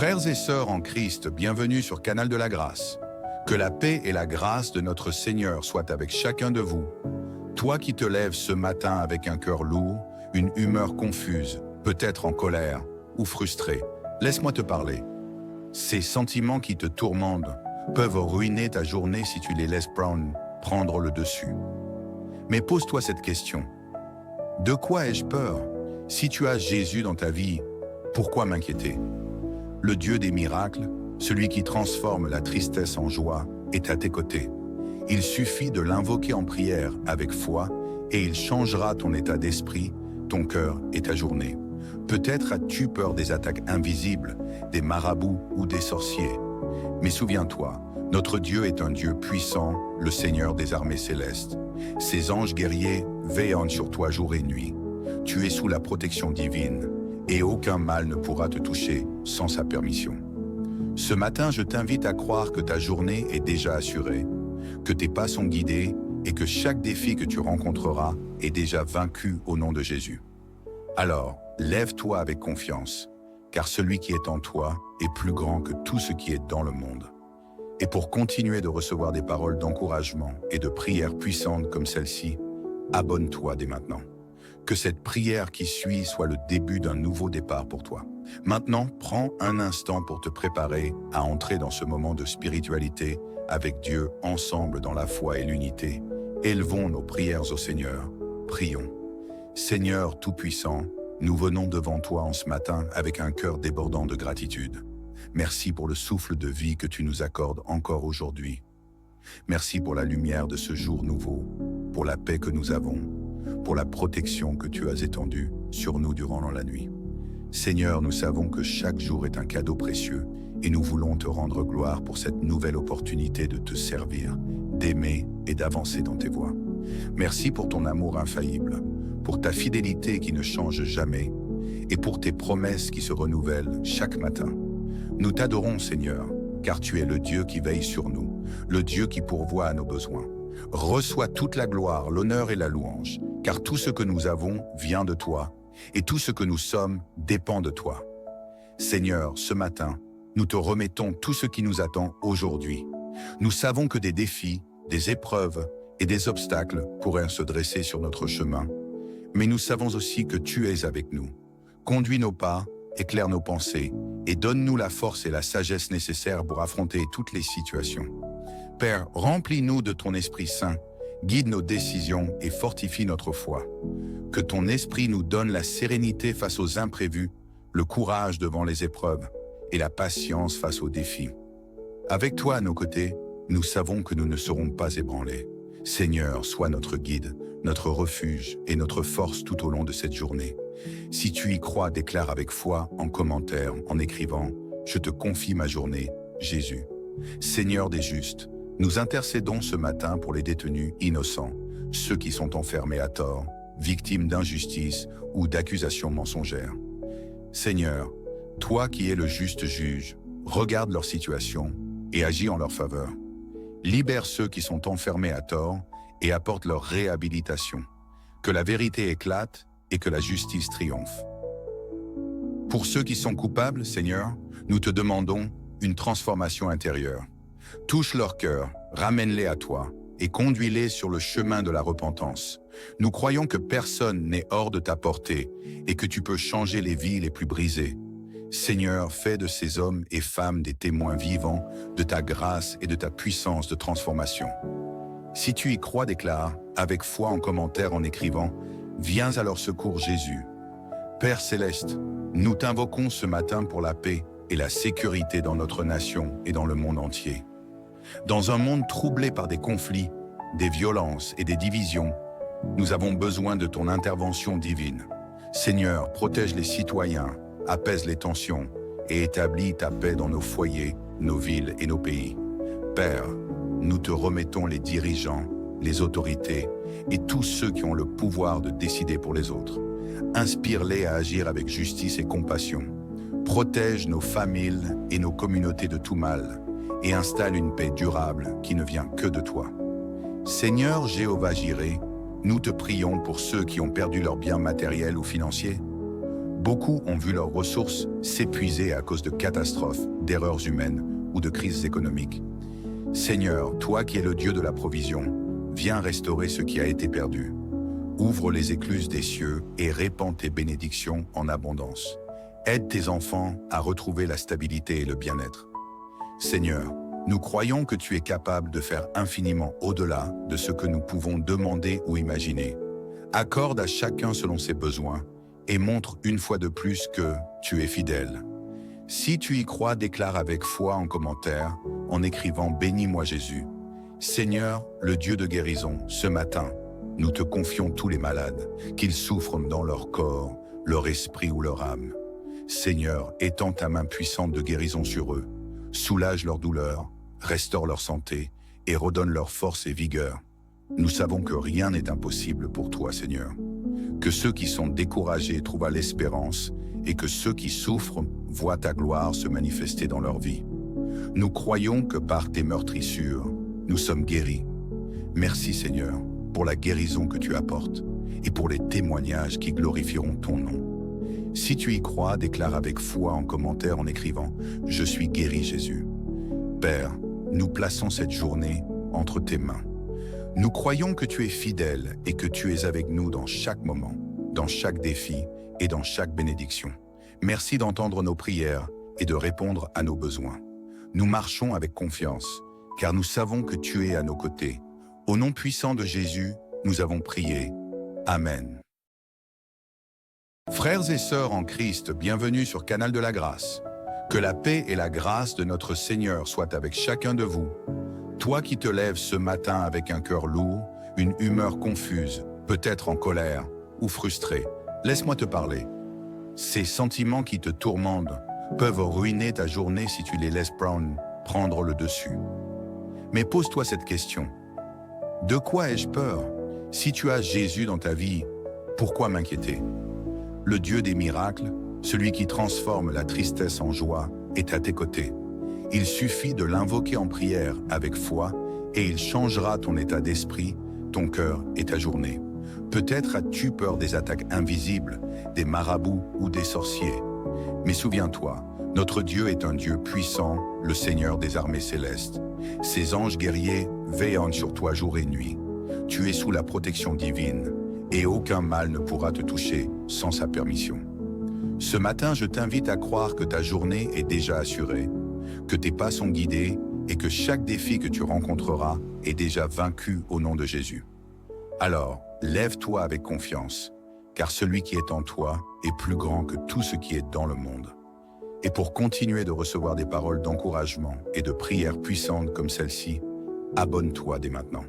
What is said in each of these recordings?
Frères et sœurs en Christ, bienvenue sur Canal de la Grâce. Que la paix et la grâce de notre Seigneur soient avec chacun de vous. Toi qui te lèves ce matin avec un cœur lourd, une humeur confuse, peut-être en colère ou frustré, laisse-moi te parler. Ces sentiments qui te tourmentent peuvent ruiner ta journée si tu les laisses prendre le dessus. Mais pose-toi cette question. De quoi ai-je peur? Si tu as Jésus dans ta vie, pourquoi m'inquiéter? Le Dieu des miracles, celui qui transforme la tristesse en joie, est à tes côtés. Il suffit de l'invoquer en prière avec foi et il changera ton état d'esprit, ton cœur et ta journée. Peut-être as-tu peur des attaques invisibles, des marabouts ou des sorciers. Mais souviens-toi, notre Dieu est un Dieu puissant, le Seigneur des armées célestes. Ses anges guerriers veillent sur toi jour et nuit. Tu es sous la protection divine et aucun mal ne pourra te toucher sans sa permission. Ce matin, je t'invite à croire que ta journée est déjà assurée, que tes pas sont guidés et que chaque défi que tu rencontreras est déjà vaincu au nom de Jésus. Alors, lève-toi avec confiance, car celui qui est en toi est plus grand que tout ce qui est dans le monde. Et pour continuer de recevoir des paroles d'encouragement et de prières puissantes comme celle-ci, abonne-toi dès maintenant. Que cette prière qui suit soit le début d'un nouveau départ pour toi. Maintenant, prends un instant pour te préparer à entrer dans ce moment de spiritualité avec Dieu ensemble dans la foi et l'unité. Élevons nos prières au Seigneur. Prions. Seigneur Tout-Puissant, nous venons devant toi en ce matin avec un cœur débordant de gratitude. Merci pour le souffle de vie que tu nous accordes encore aujourd'hui. Merci pour la lumière de ce jour nouveau, pour la paix que nous avons, pour la protection que tu as étendue sur nous durant la nuit. Seigneur, nous savons que chaque jour est un cadeau précieux et nous voulons te rendre gloire pour cette nouvelle opportunité de te servir, d'aimer et d'avancer dans tes voies. Merci pour ton amour infaillible, pour ta fidélité qui ne change jamais et pour tes promesses qui se renouvellent chaque matin. Nous t'adorons, Seigneur, car tu es le Dieu qui veille sur nous, le Dieu qui pourvoit à nos besoins. Reçois toute la gloire, l'honneur et la louange, car tout ce que nous avons vient de toi, et tout ce que nous sommes dépend de toi. Seigneur, ce matin, nous te remettons tout ce qui nous attend aujourd'hui. Nous savons que des défis, des épreuves et des obstacles pourraient se dresser sur notre chemin, mais nous savons aussi que tu es avec nous. Conduis nos pas, éclaire nos pensées, et donne-nous la force et la sagesse nécessaires pour affronter toutes les situations. Père, remplis-nous de ton Esprit Saint, guide nos décisions et fortifie notre foi. Que ton Esprit nous donne la sérénité face aux imprévus, le courage devant les épreuves et la patience face aux défis. Avec toi à nos côtés, nous savons que nous ne serons pas ébranlés. Seigneur, sois notre guide, notre refuge et notre force tout au long de cette journée. Si tu y crois, déclare avec foi en commentaire, en écrivant « Je te confie ma journée, Jésus ». Seigneur des justes, nous intercédons ce matin pour les détenus innocents, ceux qui sont enfermés à tort, victimes d'injustice ou d'accusations mensongères. Seigneur, toi qui es le juste juge, regarde leur situation et agis en leur faveur. Libère ceux qui sont enfermés à tort et apporte leur réhabilitation. Que la vérité éclate et que la justice triomphe. Pour ceux qui sont coupables, Seigneur, nous te demandons une transformation intérieure. Touche leur cœur, ramène-les à toi et conduis-les sur le chemin de la repentance. Nous croyons que personne n'est hors de ta portée et que tu peux changer les vies les plus brisées. Seigneur, fais de ces hommes et femmes des témoins vivants de ta grâce et de ta puissance de transformation. Si tu y crois, déclare, avec foi en commentaire en écrivant « Viens à leur secours Jésus ». Père Céleste, nous t'invoquons ce matin pour la paix et la sécurité dans notre nation et dans le monde entier. Dans un monde troublé par des conflits, des violences et des divisions, nous avons besoin de ton intervention divine. Seigneur, protège les citoyens, apaise les tensions et établis ta paix dans nos foyers, nos villes et nos pays. Père, nous te remettons les dirigeants, les autorités et tous ceux qui ont le pouvoir de décider pour les autres. Inspire-les à agir avec justice et compassion. Protège nos familles et nos communautés de tout mal et installe une paix durable qui ne vient que de toi. Seigneur Jéhovah Jireh, nous te prions pour ceux qui ont perdu leurs biens matériels ou financiers. Beaucoup ont vu leurs ressources s'épuiser à cause de catastrophes, d'erreurs humaines ou de crises économiques. Seigneur, toi qui es le Dieu de la provision, viens restaurer ce qui a été perdu. Ouvre les écluses des cieux et répands tes bénédictions en abondance. Aide tes enfants à retrouver la stabilité et le bien-être. Seigneur, nous croyons que tu es capable de faire infiniment au-delà de ce que nous pouvons demander ou imaginer. Accorde à chacun selon ses besoins et montre une fois de plus que tu es fidèle. Si tu y crois, déclare avec foi en commentaire, en écrivant « Bénis-moi Jésus ». Seigneur, le Dieu de guérison, ce matin, nous te confions tous les malades, qu'ils souffrent dans leur corps, leur esprit ou leur âme. Seigneur, étends ta main puissante de guérison sur eux, soulage leur douleur, restaure leur santé et redonne leur force et vigueur. Nous savons que rien n'est impossible pour toi, Seigneur. Que ceux qui sont découragés trouvent l'espérance et que ceux qui souffrent voient ta gloire se manifester dans leur vie. Nous croyons que par tes meurtrissures, nous sommes guéris. Merci, Seigneur, pour la guérison que tu apportes et pour les témoignages qui glorifieront ton nom. Si tu y crois, déclare avec foi en commentaire en écrivant « Je suis guéri, Jésus ». Père, nous plaçons cette journée entre tes mains. Nous croyons que tu es fidèle et que tu es avec nous dans chaque moment, dans chaque défi et dans chaque bénédiction. Merci d'entendre nos prières et de répondre à nos besoins. Nous marchons avec confiance, car nous savons que tu es à nos côtés. Au nom puissant de Jésus, nous avons prié. Amen. Frères et sœurs en Christ, bienvenue sur Canal de la Grâce. Que la paix et la grâce de notre Seigneur soient avec chacun de vous. Toi qui te lèves ce matin avec un cœur lourd, une humeur confuse, peut-être en colère ou frustré, laisse-moi te parler. Ces sentiments qui te tourmentent peuvent ruiner ta journée si tu les laisses prendre le dessus. Mais pose-toi cette question. De quoi ai-je peur? Si tu as Jésus dans ta vie, pourquoi m'inquiéter? Le Dieu des miracles, celui qui transforme la tristesse en joie, est à tes côtés. Il suffit de l'invoquer en prière avec foi et il changera ton état d'esprit, ton cœur et ta journée. Peut-être as-tu peur des attaques invisibles, des marabouts ou des sorciers. Mais souviens-toi, notre Dieu est un Dieu puissant, le Seigneur des armées célestes. Ses anges guerriers veillent sur toi jour et nuit. Tu es sous la protection divine et aucun mal ne pourra te toucher sans sa permission. Ce matin, je t'invite à croire que ta journée est déjà assurée, que tes pas sont guidés et que chaque défi que tu rencontreras est déjà vaincu au nom de Jésus. Alors, lève-toi avec confiance, car celui qui est en toi est plus grand que tout ce qui est dans le monde. Et pour continuer de recevoir des paroles d'encouragement et de prières puissantes comme celle-ci, abonne-toi dès maintenant.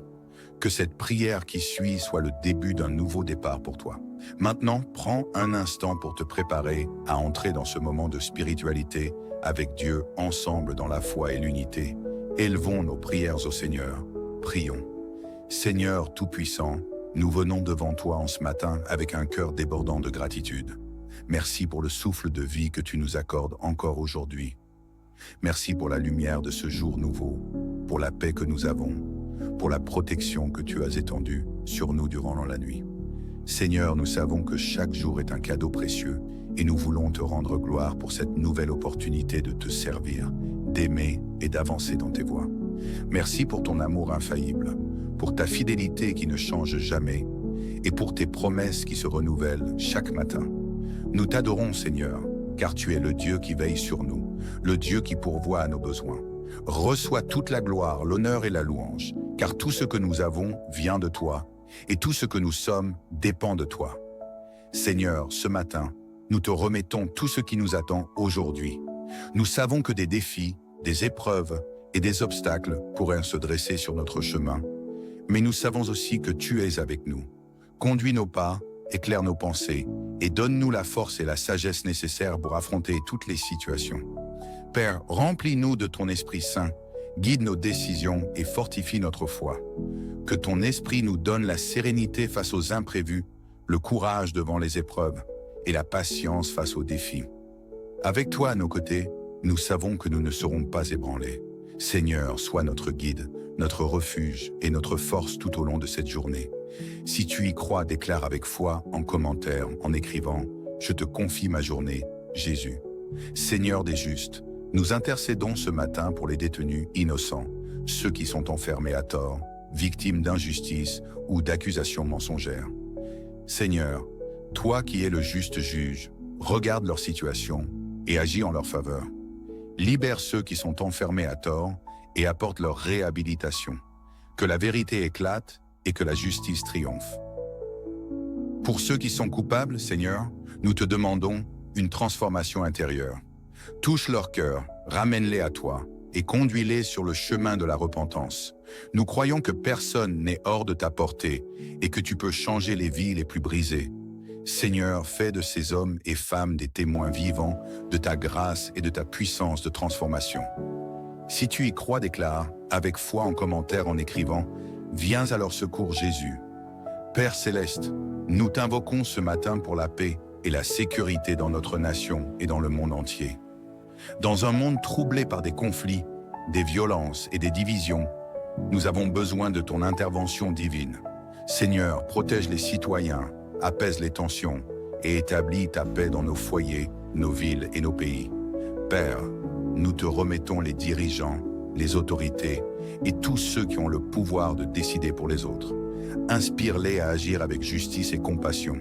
Que cette prière qui suit soit le début d'un nouveau départ pour toi. Maintenant, prends un instant pour te préparer à entrer dans ce moment de spiritualité avec Dieu ensemble dans la foi et l'unité. Élevons nos prières au Seigneur. Prions. Seigneur Tout-Puissant, nous venons devant toi en ce matin avec un cœur débordant de gratitude. Merci pour le souffle de vie que tu nous accordes encore aujourd'hui. Merci pour la lumière de ce jour nouveau, pour la paix que nous avons, pour la protection que tu as étendue sur nous durant la nuit. Seigneur, nous savons que chaque jour est un cadeau précieux et nous voulons te rendre gloire pour cette nouvelle opportunité de te servir, d'aimer et d'avancer dans tes voies. Merci pour ton amour infaillible, pour ta fidélité qui ne change jamais et pour tes promesses qui se renouvellent chaque matin. Nous t'adorons, Seigneur, car tu es le Dieu qui veille sur nous, le Dieu qui pourvoit à nos besoins. Reçois toute la gloire, l'honneur et la louange, car tout ce que nous avons vient de toi, et tout ce que nous sommes dépend de toi. Seigneur, ce matin, nous te remettons tout ce qui nous attend aujourd'hui. Nous savons que des défis, des épreuves et des obstacles pourraient se dresser sur notre chemin, mais nous savons aussi que tu es avec nous. Conduis nos pas, éclaire nos pensées, et donne-nous la force et la sagesse nécessaires pour affronter toutes les situations. Père, remplis-nous de ton Esprit Saint, guide nos décisions et fortifie notre foi. Que ton Esprit nous donne la sérénité face aux imprévus, le courage devant les épreuves et la patience face aux défis. Avec toi à nos côtés, nous savons que nous ne serons pas ébranlés. Seigneur, sois notre guide, notre refuge et notre force tout au long de cette journée. Si tu y crois, déclare avec foi en commentaire, en écrivant je te confie ma journée, Jésus. Seigneur des justes, nous intercédons ce matin pour les détenus innocents, ceux qui sont enfermés à tort, victimes d'injustice ou d'accusations mensongères. Seigneur, toi qui es le juste juge, regarde leur situation et agis en leur faveur. Libère ceux qui sont enfermés à tort et apporte leur réhabilitation. Que la vérité éclate et que la justice triomphe. Pour ceux qui sont coupables, Seigneur, nous te demandons une transformation intérieure. Touche leur cœur, ramène-les à toi et conduis-les sur le chemin de la repentance. Nous croyons que personne n'est hors de ta portée et que tu peux changer les vies les plus brisées. Seigneur, fais de ces hommes et femmes des témoins vivants de ta grâce et de ta puissance de transformation. Si tu y crois, déclare, avec foi en commentaire en écrivant « Viens à leur secours Jésus ». Père Céleste, nous t'invoquons ce matin pour la paix et la sécurité dans notre nation et dans le monde entier. Dans un monde troublé par des conflits, des violences et des divisions, nous avons besoin de ton intervention divine. Seigneur, protège les citoyens, apaise les tensions et établis ta paix dans nos foyers, nos villes et nos pays. Père, nous te remettons les dirigeants, les autorités et tous ceux qui ont le pouvoir de décider pour les autres. Inspire-les à agir avec justice et compassion.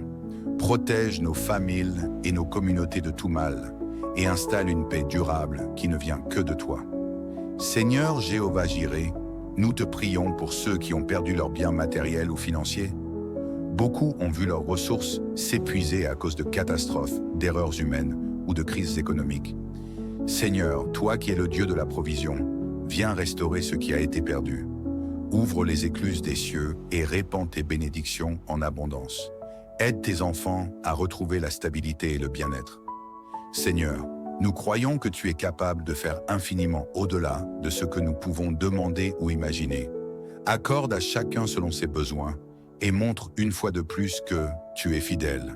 Protège nos familles et nos communautés de tout mal et installe une paix durable qui ne vient que de toi. Seigneur Jéhovah Jireh, nous te prions pour ceux qui ont perdu leurs biens matériels ou financiers. Beaucoup ont vu leurs ressources s'épuiser à cause de catastrophes, d'erreurs humaines ou de crises économiques. Seigneur, toi qui es le Dieu de la provision, viens restaurer ce qui a été perdu. Ouvre les écluses des cieux et répands tes bénédictions en abondance. Aide tes enfants à retrouver la stabilité et le bien-être. Seigneur, nous croyons que tu es capable de faire infiniment au-delà de ce que nous pouvons demander ou imaginer. Accorde à chacun selon ses besoins et montre une fois de plus que tu es fidèle.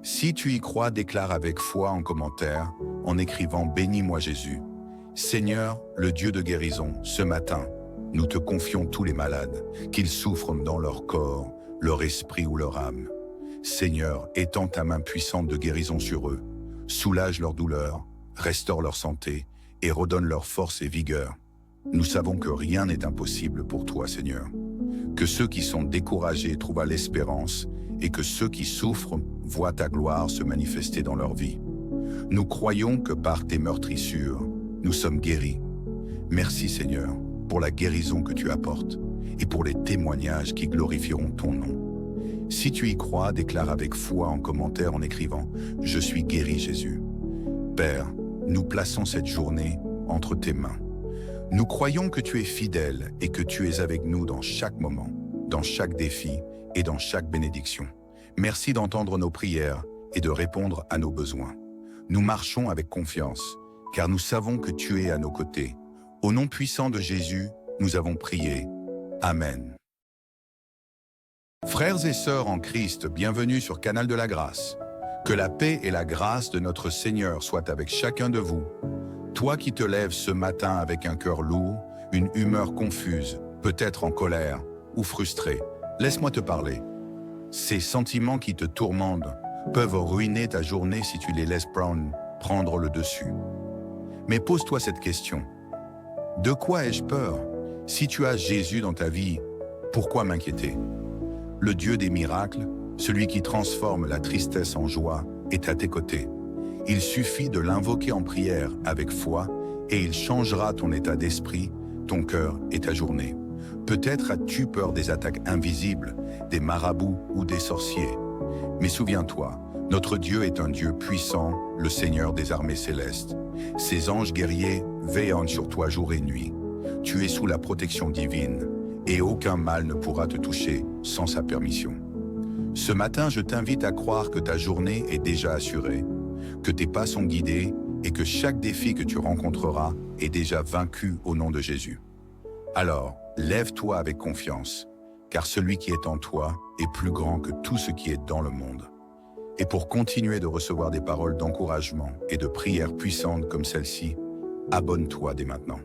Si tu y crois, déclare avec foi en commentaire, en écrivant « Bénis-moi Jésus ». Seigneur, le Dieu de guérison, ce matin, nous te confions tous les malades, qu'ils souffrent dans leur corps, leur esprit ou leur âme. Seigneur, étends ta main puissante de guérison sur eux, soulage leur douleur, restaure leur santé et redonne leur force et vigueur. Nous savons que rien n'est impossible pour toi, Seigneur. Que ceux qui sont découragés trouvent l'espérance et que ceux qui souffrent voient ta gloire se manifester dans leur vie. Nous croyons que par tes meurtrissures, nous sommes guéris. Merci Seigneur pour la guérison que tu apportes et pour les témoignages qui glorifieront ton nom. Si tu y crois, déclare avec foi en commentaire en écrivant « Je suis guéri Jésus ». Père, nous plaçons cette journée entre tes mains. Nous croyons que tu es fidèle et que tu es avec nous dans chaque moment, dans chaque défi et dans chaque bénédiction. Merci d'entendre nos prières et de répondre à nos besoins. Nous marchons avec confiance, car nous savons que tu es à nos côtés. Au nom puissant de Jésus, nous avons prié. Amen. Frères et sœurs en Christ, bienvenue sur Canal de la Grâce. Que la paix et la grâce de notre Seigneur soient avec chacun de vous. Toi qui te lèves ce matin avec un cœur lourd, une humeur confuse, peut-être en colère ou frustré, laisse-moi te parler. Ces sentiments qui te tourmentent peuvent ruiner ta journée si tu les laisses prendre le dessus. Mais pose-toi cette question. De quoi ai-je peur? Si tu as Jésus dans ta vie, pourquoi m'inquiéter? Le Dieu des miracles, celui qui transforme la tristesse en joie, est à tes côtés. Il suffit de l'invoquer en prière avec foi et il changera ton état d'esprit, ton cœur et ta journée. Peut-être as-tu peur des attaques invisibles, des marabouts ou des sorciers. Mais souviens-toi, notre Dieu est un Dieu puissant, le Seigneur des armées célestes. Ses anges guerriers veillent sur toi jour et nuit. Tu es sous la protection divine et aucun mal ne pourra te toucher sans sa permission. Ce matin, je t'invite à croire que ta journée est déjà assurée, que tes pas sont guidés et que chaque défi que tu rencontreras est déjà vaincu au nom de Jésus. Alors, lève-toi avec confiance, car celui qui est en toi est plus grand que tout ce qui est dans le monde. Et pour continuer de recevoir des paroles d'encouragement et de prières puissantes comme celle-ci, abonne-toi dès maintenant.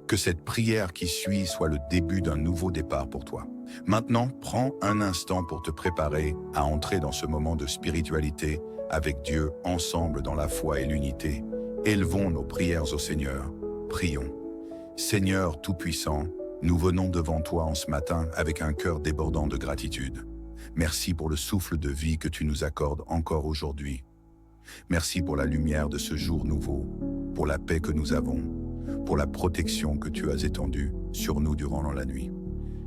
Que cette prière qui suit soit le début d'un nouveau départ pour toi. Maintenant, prends un instant pour te préparer à entrer dans ce moment de spiritualité avec Dieu, ensemble dans la foi et l'unité, élevons nos prières au Seigneur. Prions. Seigneur Tout-Puissant, nous venons devant toi en ce matin avec un cœur débordant de gratitude. Merci pour le souffle de vie que tu nous accordes encore aujourd'hui. Merci pour la lumière de ce jour nouveau, pour la paix que nous avons, pour la protection que tu as étendue sur nous durant la nuit.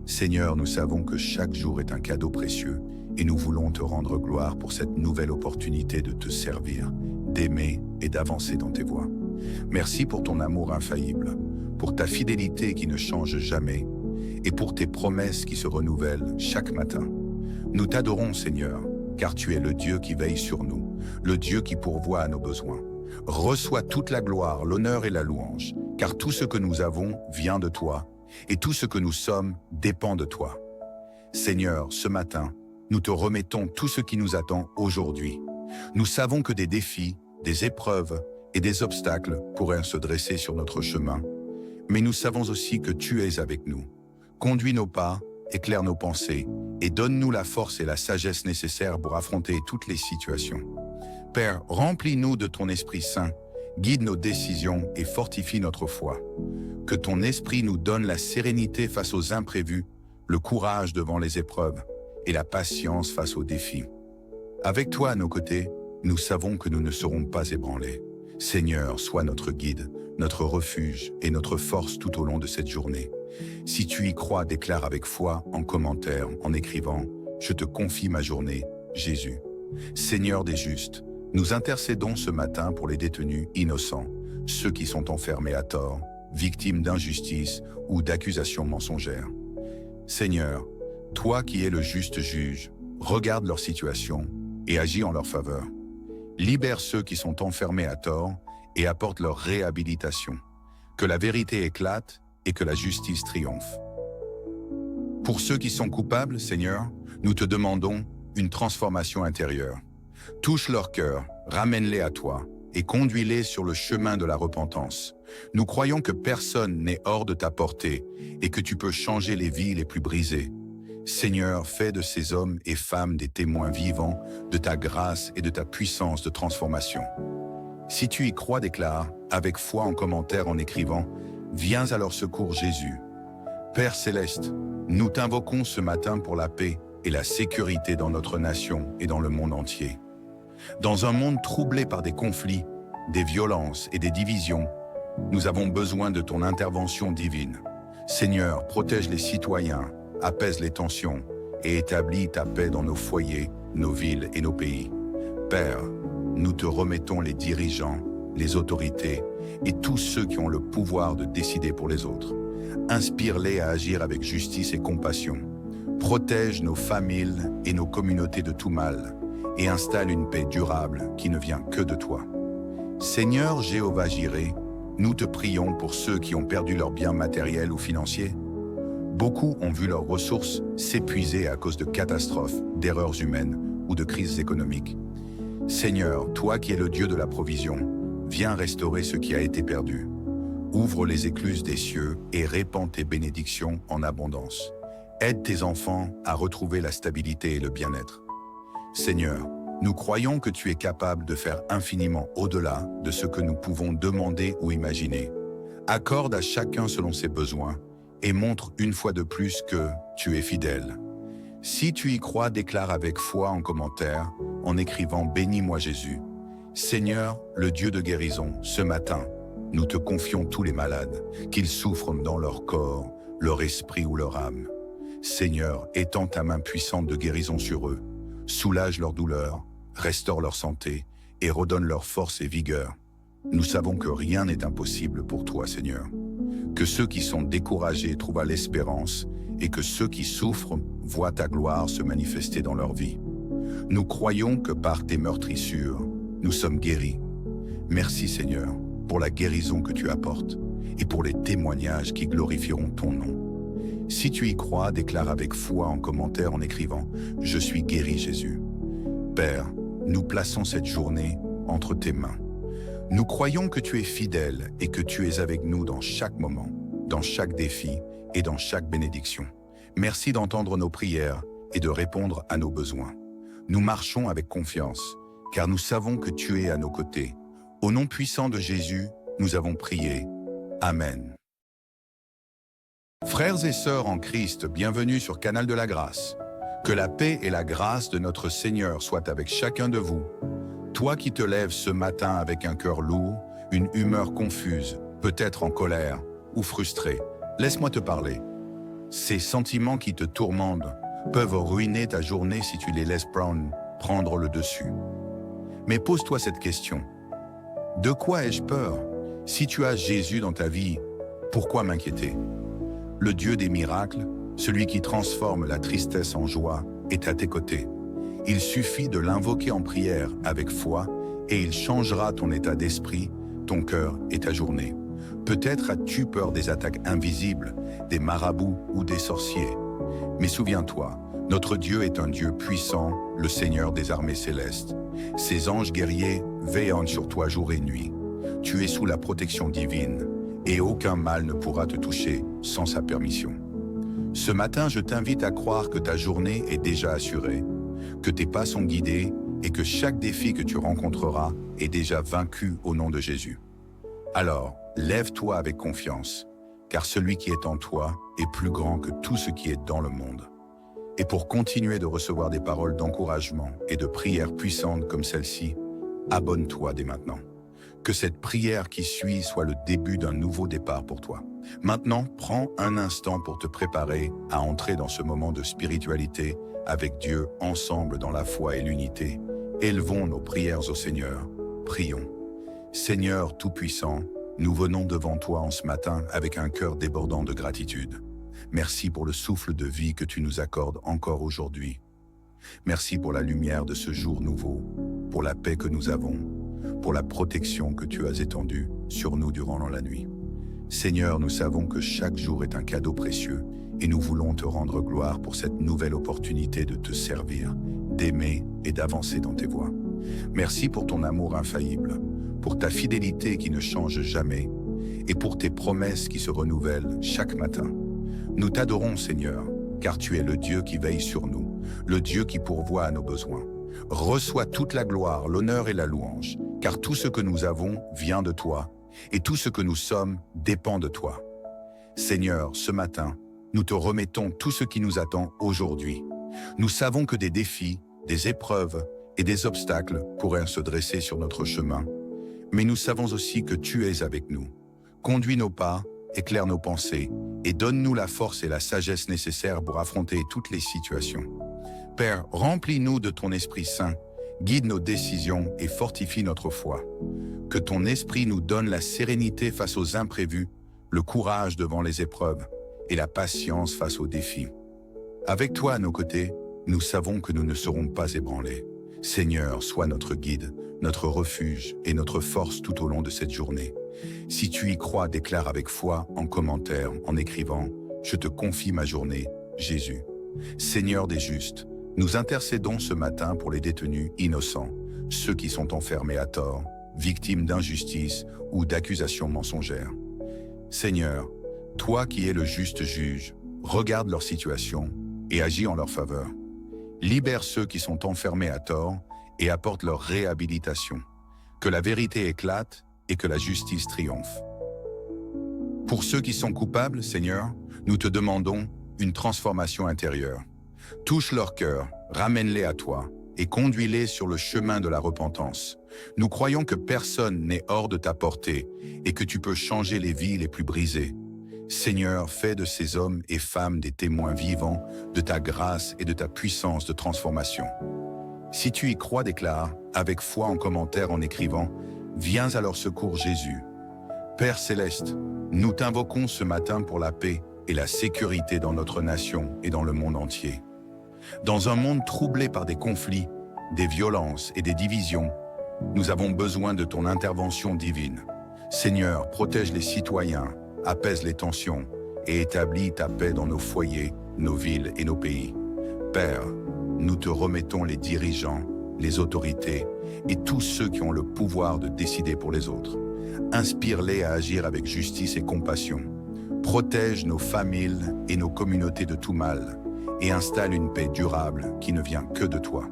Seigneur, nous savons que chaque jour est un cadeau précieux et nous voulons te rendre gloire pour cette nouvelle opportunité de te servir, d'aimer et d'avancer dans tes voies. Merci pour ton amour infaillible, pour ta fidélité qui ne change jamais et pour tes promesses qui se renouvellent chaque matin. Nous t'adorons, Seigneur, car tu es le Dieu qui veille sur nous, le Dieu qui pourvoit à nos besoins. Reçois toute la gloire, l'honneur et la louange, car tout ce que nous avons vient de toi, et tout ce que nous sommes dépend de toi. Seigneur, ce matin, nous te remettons tout ce qui nous attend aujourd'hui. Nous savons que des défis, des épreuves et des obstacles pourraient se dresser sur notre chemin, mais nous savons aussi que tu es avec nous. Conduis nos pas, éclaire nos pensées et donne-nous la force et la sagesse nécessaires pour affronter toutes les situations. Père, remplis-nous de ton Esprit Saint, guide nos décisions et fortifie notre foi. Que ton Esprit nous donne la sérénité face aux imprévus, le courage devant les épreuves et la patience face aux défis. Avec toi à nos côtés, nous savons que nous ne serons pas ébranlés. Seigneur, sois notre guide, notre refuge et notre force tout au long de cette journée. Si tu y crois, déclare avec foi en commentaire, en écrivant « Je te confie ma journée, Jésus ». Seigneur des justes, nous intercédons ce matin pour les détenus innocents, ceux qui sont enfermés à tort, victimes d'injustice ou d'accusations mensongères. Seigneur, toi qui es le juste juge, regarde leur situation et agis en leur faveur. Libère ceux qui sont enfermés à tort et apporte leur réhabilitation. Que la vérité éclate et que la justice triomphe. Pour ceux qui sont coupables, Seigneur, nous te demandons une transformation intérieure. Touche leur cœur, ramène-les à toi et conduis-les sur le chemin de la repentance. Nous croyons que personne n'est hors de ta portée et que tu peux changer les vies les plus brisées. Seigneur, fais de ces hommes et femmes des témoins vivants de ta grâce et de ta puissance de transformation. Si tu y crois, déclare, avec foi en commentaire en écrivant « Viens à leur secours, Jésus ». Père céleste, nous t'invoquons ce matin pour la paix et la sécurité dans notre nation et dans le monde entier. Dans un monde troublé par des conflits, des violences et des divisions, nous avons besoin de ton intervention divine. Seigneur, protège les citoyens, apaise les tensions et établis ta paix dans nos foyers, nos villes et nos pays. Père, nous te remettons les dirigeants, les autorités et tous ceux qui ont le pouvoir de décider pour les autres. Inspire-les à agir avec justice et compassion. Protège nos familles et nos communautés de tout mal et installe une paix durable qui ne vient que de toi. Seigneur Jéhovah Jireh, nous te prions pour ceux qui ont perdu leurs biens matériels ou financiers. Beaucoup ont vu leurs ressources s'épuiser à cause de catastrophes, d'erreurs humaines ou de crises économiques. Seigneur, toi qui es le Dieu de la provision, viens restaurer ce qui a été perdu. Ouvre les écluses des cieux et répands tes bénédictions en abondance. Aide tes enfants à retrouver la stabilité et le bien-être. Seigneur, nous croyons que tu es capable de faire infiniment au-delà de ce que nous pouvons demander ou imaginer. Accorde à chacun selon ses besoins et montre une fois de plus que tu es fidèle. Si tu y crois, déclare avec foi en commentaire, en écrivant « Bénis-moi Jésus ». Seigneur, le Dieu de guérison, ce matin, nous te confions tous les malades, qu'ils souffrent dans leur corps, leur esprit ou leur âme. Seigneur, étends ta main puissante de guérison sur eux, soulage leur douleur, restaure leur santé et redonne leur force et vigueur. Nous savons que rien n'est impossible pour toi, Seigneur. Que ceux qui sont découragés trouvent l'espérance et que ceux qui souffrent voient ta gloire se manifester dans leur vie. Nous croyons que par tes meurtrissures, nous sommes guéris. Merci Seigneur pour la guérison que tu apportes et pour les témoignages qui glorifieront ton nom. Si tu y crois, déclare avec foi en commentaire en écrivant « Je suis guéri Jésus ». Père, nous plaçons cette journée entre tes mains. Nous croyons que tu es fidèle et que tu es avec nous dans chaque moment, dans chaque défi et dans chaque bénédiction. Merci d'entendre nos prières et de répondre à nos besoins. Nous marchons avec confiance, car nous savons que tu es à nos côtés. Au nom puissant de Jésus, nous avons prié. Amen. Frères et sœurs en Christ, bienvenue sur Canal de la Grâce. Que la paix et la grâce de notre Seigneur soient avec chacun de vous. Toi qui te lèves ce matin avec un cœur lourd, une humeur confuse, peut-être en colère ou frustré, laisse-moi te parler. Ces sentiments qui te tourmentent peuvent ruiner ta journée si tu les laisses prendre le dessus. Mais pose-toi cette question. De quoi ai-je peur? Si tu as Jésus dans ta vie, pourquoi m'inquiéter? Le Dieu des miracles, celui qui transforme la tristesse en joie, est à tes côtés. Il suffit de l'invoquer en prière avec foi et il changera ton état d'esprit, ton cœur et ta journée. Peut-être as-tu peur des attaques invisibles, des marabouts ou des sorciers. Mais souviens-toi, notre Dieu est un Dieu puissant, le Seigneur des armées célestes. Ses anges guerriers veillent sur toi jour et nuit. Tu es sous la protection divine et aucun mal ne pourra te toucher sans sa permission. Ce matin, je t'invite à croire que ta journée est déjà assurée, que tes pas sont guidés et que chaque défi que tu rencontreras est déjà vaincu au nom de Jésus. Alors, lève-toi avec confiance, car celui qui est en toi est plus grand que tout ce qui est dans le monde. Et pour continuer de recevoir des paroles d'encouragement et de prières puissantes comme celle-ci, abonne-toi dès maintenant. Que cette prière qui suit soit le début d'un nouveau départ pour toi. Maintenant, prends un instant pour te préparer à entrer dans ce moment de spiritualité avec Dieu ensemble dans la foi et l'unité. Élevons nos prières au Seigneur. Prions. Seigneur Tout-Puissant, nous venons devant toi en ce matin avec un cœur débordant de gratitude. Merci pour le souffle de vie que tu nous accordes encore aujourd'hui. Merci pour la lumière de ce jour nouveau, pour la paix que nous avons, pour la protection que tu as étendue sur nous durant la nuit. Seigneur, nous savons que chaque jour est un cadeau précieux et nous voulons te rendre gloire pour cette nouvelle opportunité de te servir, d'aimer et d'avancer dans tes voies. Merci pour ton amour infaillible, pour ta fidélité qui ne change jamais et pour tes promesses qui se renouvellent chaque matin. Nous t'adorons, Seigneur, car tu es le Dieu qui veille sur nous, le Dieu qui pourvoit à nos besoins. Reçois toute la gloire, l'honneur et la louange, car tout ce que nous avons vient de toi, et tout ce que nous sommes dépend de toi. Seigneur, ce matin, nous te remettons tout ce qui nous attend aujourd'hui. Nous savons que des défis, des épreuves et des obstacles pourraient se dresser sur notre chemin, mais nous savons aussi que tu es avec nous. Conduis nos pas, éclaire nos pensées, et donne-nous la force et la sagesse nécessaires pour affronter toutes les situations. Père, remplis-nous de ton Esprit Saint, guide nos décisions et fortifie notre foi. Que ton Esprit nous donne la sérénité face aux imprévus, le courage devant les épreuves et la patience face aux défis. Avec toi à nos côtés, nous savons que nous ne serons pas ébranlés. Seigneur, sois notre guide, notre refuge et notre force tout au long de cette journée. Si tu y crois, déclare avec foi en commentaire, en écrivant « Je te confie ma journée, Jésus ». Seigneur des justes, nous intercédons ce matin pour les détenus innocents, ceux qui sont enfermés à tort, victimes d'injustice ou d'accusations mensongères. Seigneur, toi qui es le juste juge, regarde leur situation et agis en leur faveur. Libère ceux qui sont enfermés à tort et apporte leur réhabilitation. Que la vérité éclate et que la justice triomphe. Pour ceux qui sont coupables, Seigneur, nous te demandons une transformation intérieure. Touche leur cœur, ramène-les à toi et conduis-les sur le chemin de la repentance. Nous croyons que personne n'est hors de ta portée et que tu peux changer les vies les plus brisées. Seigneur, fais de ces hommes et femmes des témoins vivants de ta grâce et de ta puissance de transformation. Si tu y crois, déclare, avec foi en commentaire en écrivant « Viens à leur secours, Jésus ». Père céleste, nous t'invoquons ce matin pour la paix et la sécurité dans notre nation et dans le monde entier. Dans un monde troublé par des conflits, des violences et des divisions, nous avons besoin de ton intervention divine. Seigneur, protège les citoyens, apaise les tensions et établis ta paix dans nos foyers, nos villes et nos pays. Père, nous te remettons les dirigeants, les autorités et tous ceux qui ont le pouvoir de décider pour les autres. Inspire-les à agir avec justice et compassion. Protège nos familles et nos communautés de tout mal et installe une paix durable qui ne vient que de toi.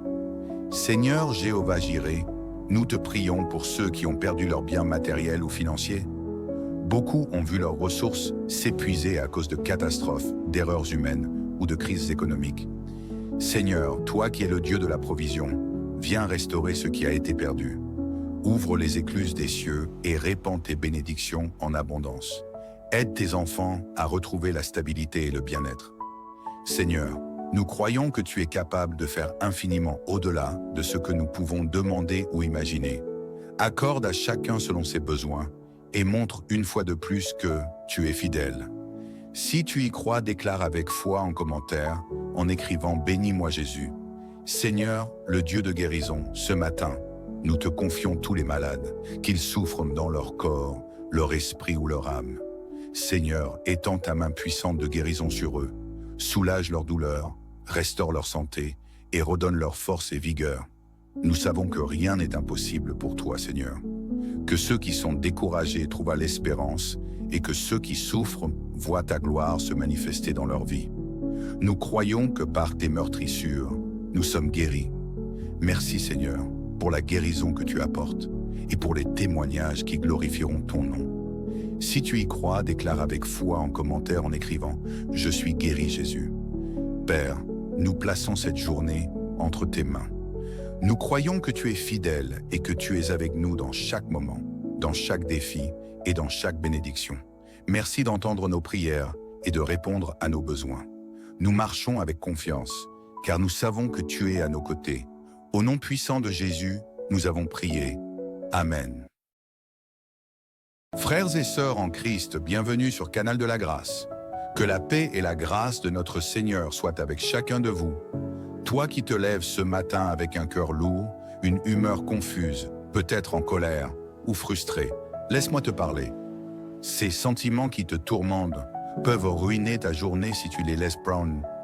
Seigneur Jéhovah Jireh, nous te prions pour ceux qui ont perdu leurs biens matériels ou financiers. Beaucoup ont vu leurs ressources s'épuiser à cause de catastrophes, d'erreurs humaines ou de crises économiques. Seigneur, toi qui es le Dieu de la provision, viens restaurer ce qui a été perdu. Ouvre les écluses des cieux et répands tes bénédictions en abondance. Aide tes enfants à retrouver la stabilité et le bien-être. Seigneur, nous croyons que tu es capable de faire infiniment au-delà de ce que nous pouvons demander ou imaginer. Accorde à chacun selon ses besoins et montre une fois de plus que tu es fidèle. Si tu y crois, déclare avec foi en commentaire, en écrivant « Bénis-moi Jésus ». Seigneur, le Dieu de guérison, ce matin, nous te confions tous les malades, qu'ils souffrent dans leur corps, leur esprit ou leur âme. Seigneur, étends ta main puissante de guérison sur eux, soulage leur douleur, restaure leur santé et redonne leur force et vigueur. Nous savons que rien n'est impossible pour toi, Seigneur. Que ceux qui sont découragés trouvent l'espérance et que ceux qui souffrent voient ta gloire se manifester dans leur vie. Nous croyons que par tes meurtrissures, nous sommes guéris. Merci, Seigneur, pour la guérison que tu apportes et pour les témoignages qui glorifieront ton nom. Si tu y crois, déclare avec foi en commentaire en écrivant « Je suis guéri, Jésus ». Père, nous plaçons cette journée entre tes mains. Nous croyons que tu es fidèle et que tu es avec nous dans chaque moment, dans chaque défi et dans chaque bénédiction. Merci d'entendre nos prières et de répondre à nos besoins. Nous marchons avec confiance, car nous savons que tu es à nos côtés. Au nom puissant de Jésus, nous avons prié. Amen. Frères et sœurs en Christ, bienvenue sur Canal de la Grâce. Que la paix et la grâce de notre Seigneur soient avec chacun de vous. Toi qui te lèves ce matin avec un cœur lourd, une humeur confuse, peut-être en colère ou frustré, laisse-moi te parler. Ces sentiments qui te tourmentent peuvent ruiner ta journée si tu les laisses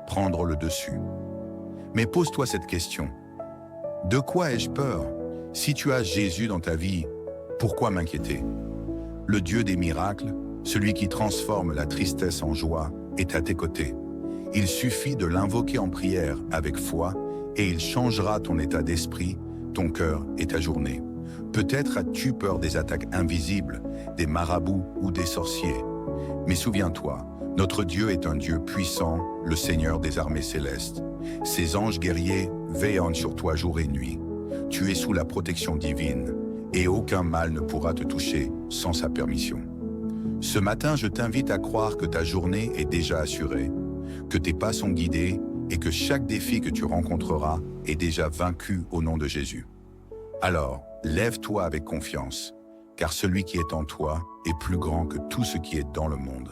prendre le dessus. Mais pose-toi cette question. De quoi ai-je peur? Si tu as Jésus dans ta vie, pourquoi m'inquiéter? Le Dieu des miracles, celui qui transforme la tristesse en joie, est à tes côtés. Il suffit de l'invoquer en prière avec foi et il changera ton état d'esprit, ton cœur et ta journée. Peut-être as-tu peur des attaques invisibles, des marabouts ou des sorciers. Mais souviens-toi, notre Dieu est un Dieu puissant, le Seigneur des armées célestes. Ses anges guerriers veillent sur toi jour et nuit. Tu es sous la protection divine et aucun mal ne pourra te toucher sans sa permission. Ce matin, je t'invite à croire que ta journée est déjà assurée, que tes pas sont guidés et que chaque défi que tu rencontreras est déjà vaincu au nom de Jésus. Alors, lève-toi avec confiance, car celui qui est en toi est plus grand que tout ce qui est dans le monde.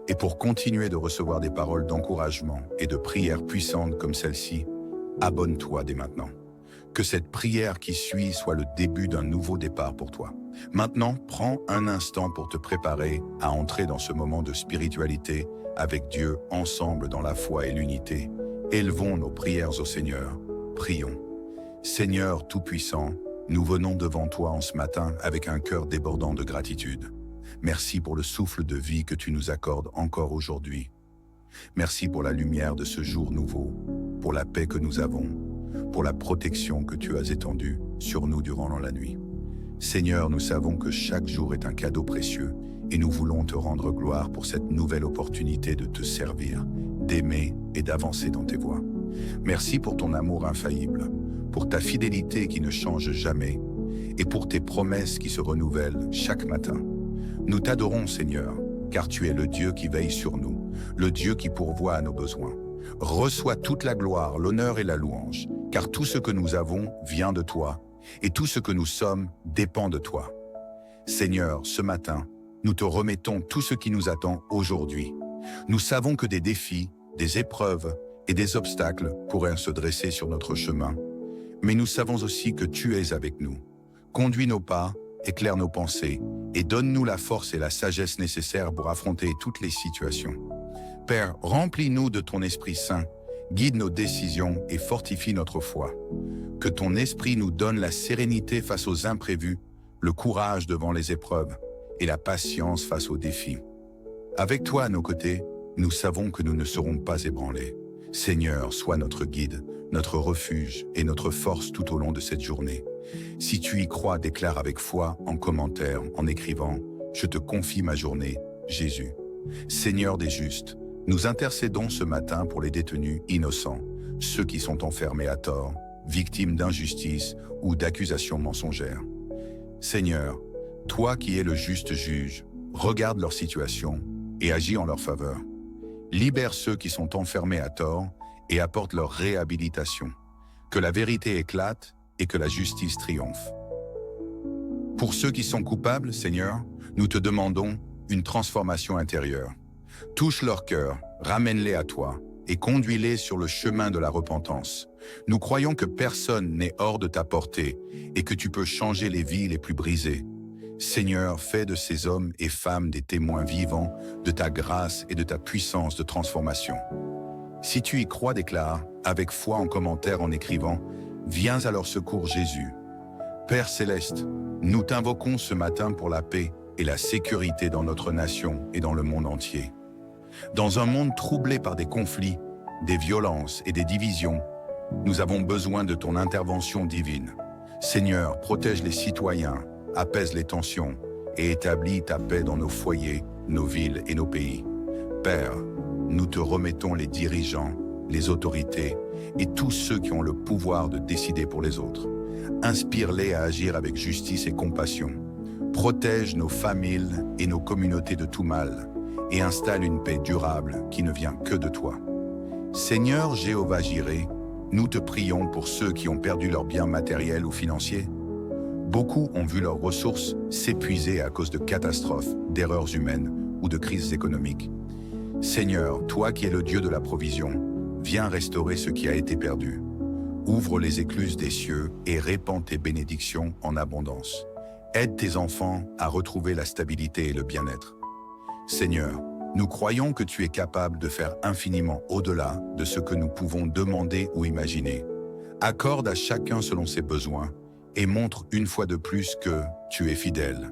Et pour continuer de recevoir des paroles d'encouragement et de prières puissantes comme celle-ci, abonne-toi dès maintenant. Que cette prière qui suit soit le début d'un nouveau départ pour toi. Maintenant, prends un instant pour te préparer à entrer dans ce moment de spiritualité avec Dieu ensemble dans la foi et l'unité. Élevons nos prières au Seigneur. Prions. Seigneur Tout-Puissant, nous venons devant toi en ce matin avec un cœur débordant de gratitude. Merci pour le souffle de vie que tu nous accordes encore aujourd'hui. Merci pour la lumière de ce jour nouveau, pour la paix que nous avons, pour la protection que tu as étendue sur nous durant la nuit. Seigneur, nous savons que chaque jour est un cadeau précieux et nous voulons te rendre gloire pour cette nouvelle opportunité de te servir, d'aimer et d'avancer dans tes voies. Merci pour ton amour infaillible, pour ta fidélité qui ne change jamais et pour tes promesses qui se renouvellent chaque matin. Nous t'adorons, Seigneur, car tu es le Dieu qui veille sur nous, le Dieu qui pourvoit à nos besoins. Reçois toute la gloire, l'honneur et la louange, car tout ce que nous avons vient de toi, et tout ce que nous sommes dépend de toi. Seigneur, ce matin, nous te remettons tout ce qui nous attend aujourd'hui. Nous savons que des défis, des épreuves et des obstacles pourraient se dresser sur notre chemin, mais nous savons aussi que tu es avec nous. Conduis nos pas, éclaire nos pensées, et donne-nous la force et la sagesse nécessaires pour affronter toutes les situations. Père, remplis-nous de ton Esprit Saint, guide nos décisions et fortifie notre foi. Que ton Esprit nous donne la sérénité face aux imprévus, le courage devant les épreuves et la patience face aux défis. Avec toi à nos côtés, nous savons que nous ne serons pas ébranlés. Seigneur, sois notre guide, notre refuge et notre force tout au long de cette journée. Si tu y crois, déclare avec foi en commentaire, en écrivant « Je te confie ma journée, Jésus ». Seigneur des justes, nous intercédons ce matin pour les détenus innocents, ceux qui sont enfermés à tort, victimes d'injustice ou d'accusations mensongères. Seigneur, toi qui es le juste juge, regarde leur situation et agis en leur faveur. Libère ceux qui sont enfermés à tort et apporte leur réhabilitation. Que la vérité éclate et que la justice triomphe. Pour ceux qui sont coupables, Seigneur, nous te demandons une transformation intérieure. Touche leur cœur, ramène-les à toi et conduis-les sur le chemin de la repentance. Nous croyons que personne n'est hors de ta portée et que tu peux changer les vies les plus brisées. Seigneur, fais de ces hommes et femmes des témoins vivants de ta grâce et de ta puissance de transformation. Si tu y crois, déclare, avec foi en commentaire en écrivant « Viens à leur secours Jésus ». Père céleste, nous t'invoquons ce matin pour la paix et la sécurité dans notre nation et dans le monde entier. Dans un monde troublé par des conflits, des violences et des divisions, nous avons besoin de ton intervention divine. Seigneur, protège les citoyens, apaise les tensions et établis ta paix dans nos foyers, nos villes et nos pays. Père, nous te remettons les dirigeants, les autorités et tous ceux qui ont le pouvoir de décider pour les autres. Inspire-les à agir avec justice et compassion. Protège nos familles et nos communautés de tout mal et installe une paix durable qui ne vient que de toi. Seigneur Jéhovah Jireh, nous te prions pour ceux qui ont perdu leurs biens matériels ou financiers. Beaucoup ont vu leurs ressources s'épuiser à cause de catastrophes, d'erreurs humaines ou de crises économiques. Seigneur, toi qui es le Dieu de la provision, viens restaurer ce qui a été perdu. Ouvre les écluses des cieux et répands tes bénédictions en abondance. Aide tes enfants à retrouver la stabilité et le bien-être. Seigneur, nous croyons que tu es capable de faire infiniment au-delà de ce que nous pouvons demander ou imaginer. Accorde à chacun selon ses besoins et montre une fois de plus que tu es fidèle.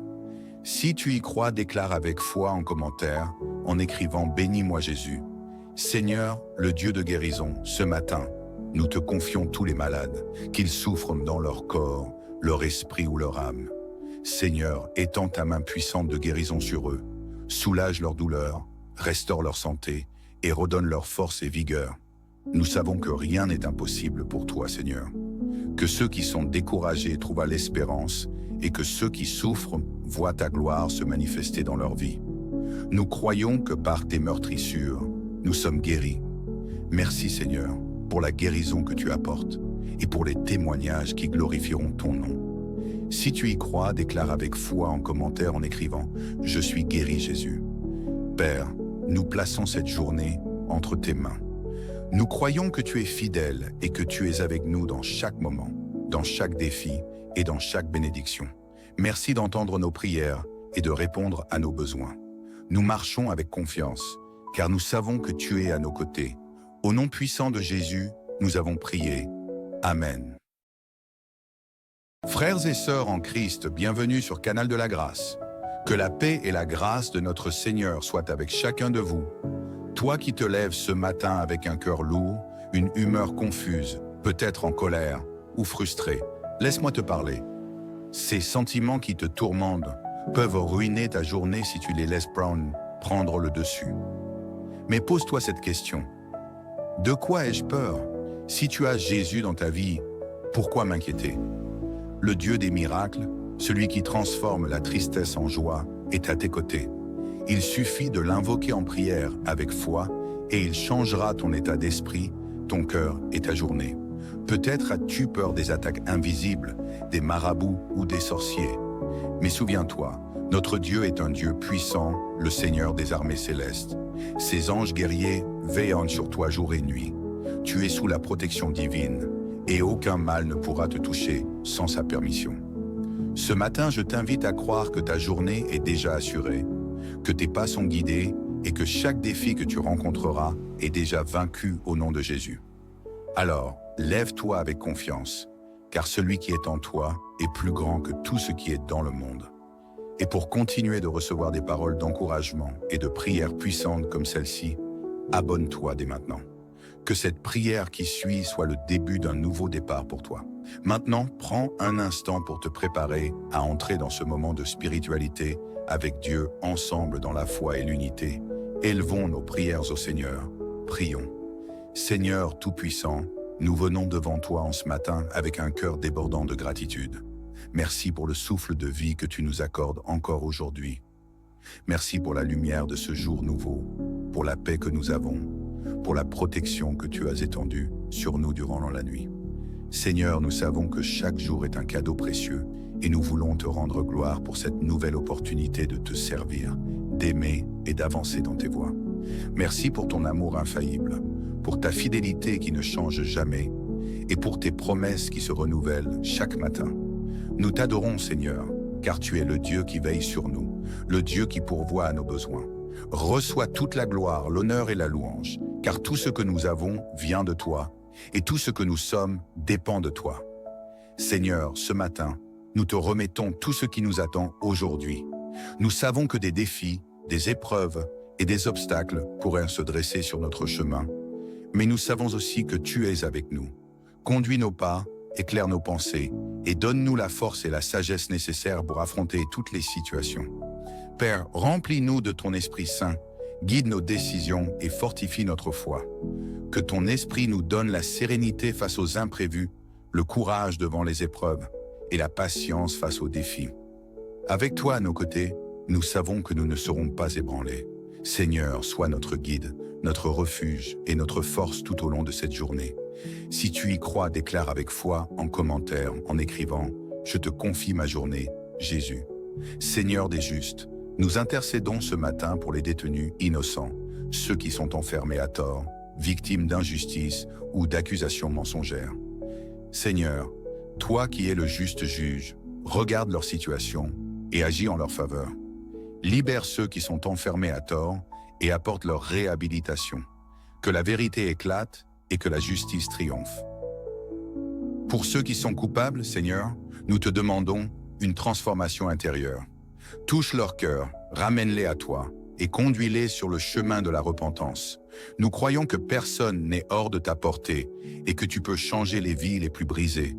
Si tu y crois, déclare avec foi en commentaire, en écrivant « Bénis-moi Jésus ». Seigneur, le Dieu de guérison, ce matin, nous te confions tous les malades, qu'ils souffrent dans leur corps, leur esprit ou leur âme. Seigneur, étends ta main puissante de guérison sur eux, soulage leur douleur, restaure leur santé et redonne leur force et vigueur. Nous savons que rien n'est impossible pour toi, Seigneur. Que ceux qui sont découragés trouvent l'espérance et que ceux qui souffrent voient ta gloire se manifester dans leur vie. Nous croyons que par tes meurtrissures, nous sommes guéris. Merci Seigneur pour la guérison que tu apportes et pour les témoignages qui glorifieront ton nom. Si tu y crois, déclare avec foi en commentaire en écrivant « Je suis guéri Jésus ». Père, nous plaçons cette journée entre tes mains. Nous croyons que tu es fidèle et que tu es avec nous dans chaque moment, dans chaque défi et dans chaque bénédiction. Merci d'entendre nos prières et de répondre à nos besoins. Nous marchons avec confiance, car nous savons que tu es à nos côtés. Au nom puissant de Jésus, nous avons prié. Amen. Frères et sœurs en Christ, bienvenue sur Canal de la Grâce. Que la paix et la grâce de notre Seigneur soient avec chacun de vous. Toi qui te lèves ce matin avec un cœur lourd, une humeur confuse, peut-être en colère ou frustré, laisse-moi te parler. Ces sentiments qui te tourmentent peuvent ruiner ta journée si tu les laisses prendre le dessus. Mais pose-toi cette question. De quoi ai-je peur? Si tu as Jésus dans ta vie, pourquoi m'inquiéter? Le Dieu des miracles, celui qui transforme la tristesse en joie, est à tes côtés. Il suffit de l'invoquer en prière avec foi et il changera ton état d'esprit, ton cœur et ta journée. Peut-être as-tu peur des attaques invisibles, des marabouts ou des sorciers. Mais souviens-toi, notre Dieu est un Dieu puissant, le Seigneur des armées célestes. Ses anges guerriers veillent sur toi jour et nuit. Tu es sous la protection divine et aucun mal ne pourra te toucher sans sa permission. Ce matin, je t'invite à croire que ta journée est déjà assurée, que tes pas sont guidés et que chaque défi que tu rencontreras est déjà vaincu au nom de Jésus. Alors, lève-toi avec confiance, car celui qui est en toi est plus grand que tout ce qui est dans le monde. Et pour continuer de recevoir des paroles d'encouragement et de prières puissantes comme celle-ci, abonne-toi dès maintenant. Que cette prière qui suit soit le début d'un nouveau départ pour toi. Maintenant, prends un instant pour te préparer à entrer dans ce moment de spiritualité avec Dieu ensemble dans la foi et l'unité. Élevons nos prières au Seigneur. Prions. Seigneur Tout-Puissant, nous venons devant toi en ce matin avec un cœur débordant de gratitude. Merci pour le souffle de vie que tu nous accordes encore aujourd'hui. Merci pour la lumière de ce jour nouveau, pour la paix que nous avons, pour la protection que tu as étendue sur nous durant la nuit. Seigneur, nous savons que chaque jour est un cadeau précieux et nous voulons te rendre gloire pour cette nouvelle opportunité de te servir, d'aimer et d'avancer dans tes voies. Merci pour ton amour infaillible, pour ta fidélité qui ne change jamais et pour tes promesses qui se renouvellent chaque matin. Nous t'adorons, Seigneur, car tu es le Dieu qui veille sur nous, le Dieu qui pourvoit à nos besoins. Reçois toute la gloire, l'honneur et la louange, car tout ce que nous avons vient de toi, et tout ce que nous sommes dépend de toi. Seigneur, ce matin, nous te remettons tout ce qui nous attend aujourd'hui. Nous savons que des défis, des épreuves et des obstacles pourraient se dresser sur notre chemin, mais nous savons aussi que tu es avec nous. Conduis nos pas, éclaire nos pensées, et donne-nous la force et la sagesse nécessaires pour affronter toutes les situations. Père, remplis-nous de ton Esprit Saint, guide nos décisions et fortifie notre foi. Que ton Esprit nous donne la sérénité face aux imprévus, le courage devant les épreuves et la patience face aux défis. Avec toi à nos côtés, nous savons que nous ne serons pas ébranlés. Seigneur, sois notre guide, notre refuge et notre force tout au long de cette journée. Si tu y crois, déclare avec foi en commentaire, en écrivant « Je te confie ma journée, Jésus ». Seigneur des justes, nous intercédons ce matin pour les détenus innocents, ceux qui sont enfermés à tort, victimes d'injustice ou d'accusations mensongères. Seigneur, toi qui es le juste juge, regarde leur situation et agis en leur faveur. Libère ceux qui sont enfermés à tort et apporte leur réhabilitation. Que la vérité éclate et que la justice triomphe. Pour ceux qui sont coupables, Seigneur, nous te demandons une transformation intérieure. Touche leur cœur, ramène-les à toi et conduis-les sur le chemin de la repentance. Nous croyons que personne n'est hors de ta portée et que tu peux changer les vies les plus brisées.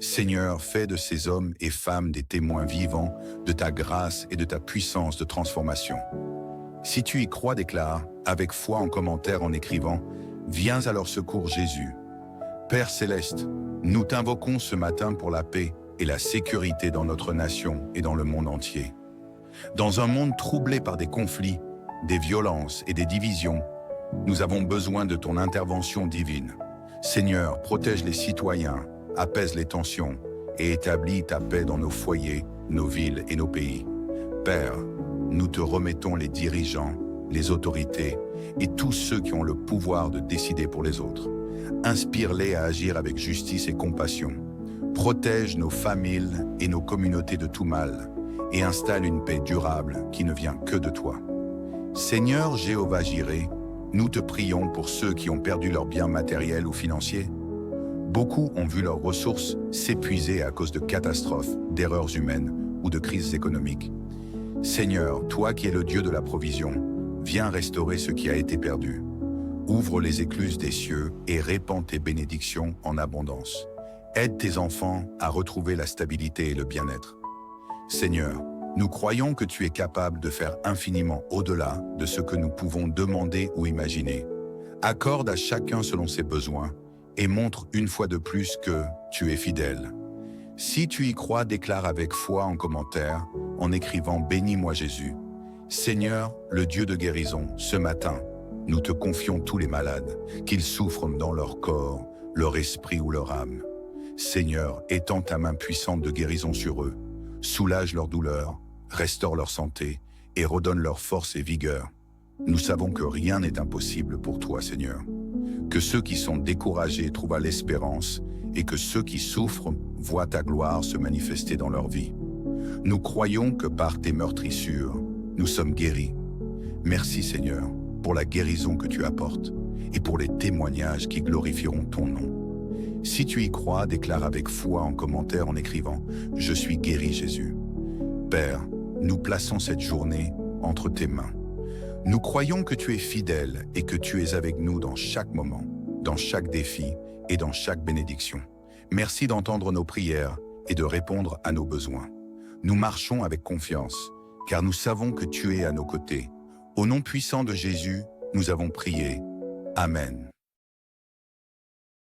Seigneur, fais de ces hommes et femmes des témoins vivants de ta grâce et de ta puissance de transformation. Si tu y crois, déclare, avec foi en commentaire en écrivant « Viens à leur secours, Jésus ». Père céleste, nous t'invoquons ce matin pour la paix et la sécurité dans notre nation et dans le monde entier. Dans un monde troublé par des conflits, des violences et des divisions, nous avons besoin de ton intervention divine. Seigneur, protège les citoyens, apaise les tensions et établis ta paix dans nos foyers, nos villes et nos pays. Père, nous te remettons les dirigeants, les autorités et tous ceux qui ont le pouvoir de décider pour les autres. Inspire-les à agir avec justice et compassion. Protège nos familles et nos communautés de tout mal et installe une paix durable qui ne vient que de toi. Seigneur Jéhovah Jireh, nous te prions pour ceux qui ont perdu leurs biens matériels ou financiers. Beaucoup ont vu leurs ressources s'épuiser à cause de catastrophes, d'erreurs humaines ou de crises économiques. Seigneur, toi qui es le Dieu de la provision, viens restaurer ce qui a été perdu. Ouvre les écluses des cieux et répands tes bénédictions en abondance. Aide tes enfants à retrouver la stabilité et le bien-être. Seigneur, nous croyons que tu es capable de faire infiniment au-delà de ce que nous pouvons demander ou imaginer. Accorde à chacun selon ses besoins et montre une fois de plus que tu es fidèle. Si tu y crois, déclare avec foi en commentaire, en écrivant « Bénis-moi Jésus ». Seigneur, le Dieu de guérison, ce matin, nous te confions tous les malades, qu'ils souffrent dans leur corps, leur esprit ou leur âme. Seigneur, étends ta main puissante de guérison sur eux, soulage leur douleur, restaure leur santé et redonne leur force et vigueur. Nous savons que rien n'est impossible pour toi, Seigneur. Que ceux qui sont découragés trouvent l'espérance et que ceux qui souffrent voient ta gloire se manifester dans leur vie. Nous croyons que par tes meurtrissures, nous sommes guéris. Merci Seigneur pour la guérison que tu apportes et pour les témoignages qui glorifieront ton nom. Si tu y crois, déclare avec foi en commentaire en écrivant « Je suis guéri Jésus ». Père, nous plaçons cette journée entre tes mains. Nous croyons que tu es fidèle et que tu es avec nous dans chaque moment, dans chaque défi et dans chaque bénédiction. Merci d'entendre nos prières et de répondre à nos besoins. Nous marchons avec confiance, car nous savons que tu es à nos côtés. Au nom puissant de Jésus, nous avons prié. Amen.